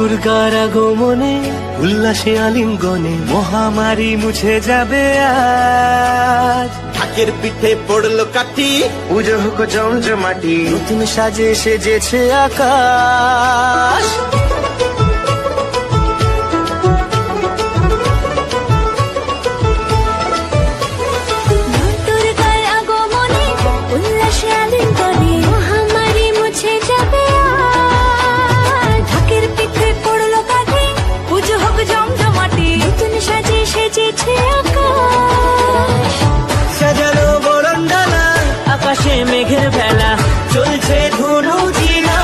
দুর্গার আগমনে উল্লাসে আলিঙ্গনে মহামারী মুছে যাবে আজ। ঢাকের পিঠে পড়লো কাঠি, পুজো হোক জমজমাটি, নতুন সাজে সেজেছে আকাশ। দুর্গার আগমনে উল্লাসে আলিঙ্গনে মহামারী মুছে যাবে আজ। ঢাকের পিঠে পড়লো কাঠি, পুজো হোক জমজমাটি, নতুন সাজে সেজেছে আকাশ। সাজানো বরণডালা, আকাশে মেঘের বেলা, চলছে ধুনু জিনা।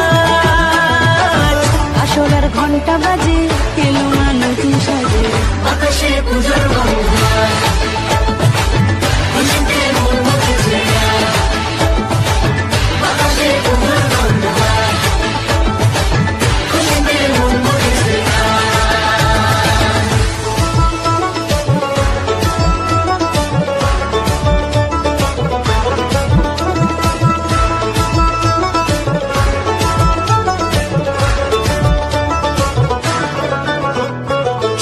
আসলার ঘন্টা বাজে, এলো মা নতুন সাজে, আকাশে পুজোর বন্ধন, খুশিতে মন মুখেছে আজ। আকাশে পুজোর বন্ধন, খুশিতে মন মুখেছে আজ।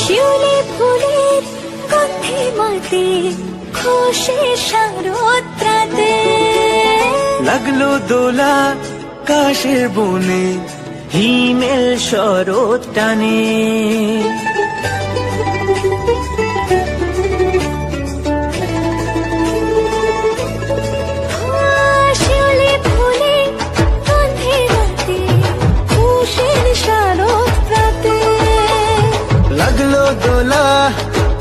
শিউলি ফুলের গন্ধে মাতে, খুশি শারদরাতে। লাগলো দোলা কাশের বনে, হিমেল শরৎ টানে। শিউলি ফুলের গন্ধে মাতে, খুশির শারদরাতে। লাগলো দোলা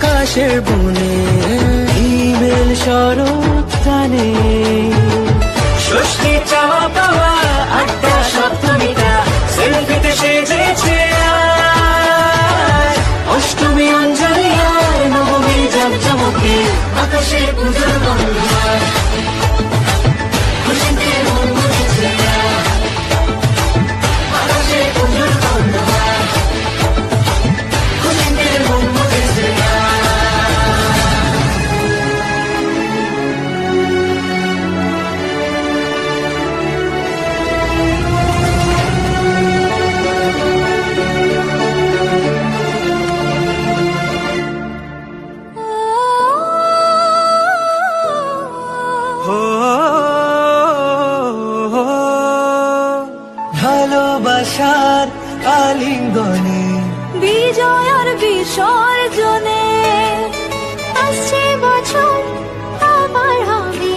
কাশের বনে, হিমেল শরৎ টানে। ষষ্ঠী চাওয়া পাওয়া আড্ডা সপ্তমীটা, সেলফিতে সেজেছে আজ। অষ্টমী অঞ্জলি আর নবমী জাঁকজমকে, আকাশে পুজোর বন্ধন, খুশিতে মন মুখেছে আজ। আকাশে পুজোর বন্ধন, খুশিতে মন মুখেছে আজ। হো ভালোবাসার আলিঙ্গনে, বিজয় আর বিসর্জনে আসছে বছর আবার হবে,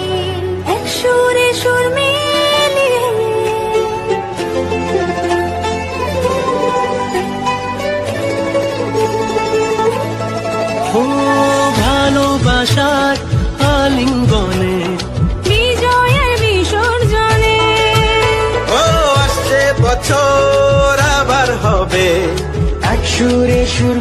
এক সুরে সুর মিলিয়ে। ও ভালোবাসার আলিঙ্গনে, বিজয় আর বিসর্জনে ও আসছে বছর আবার হবে, এক সুরে সুর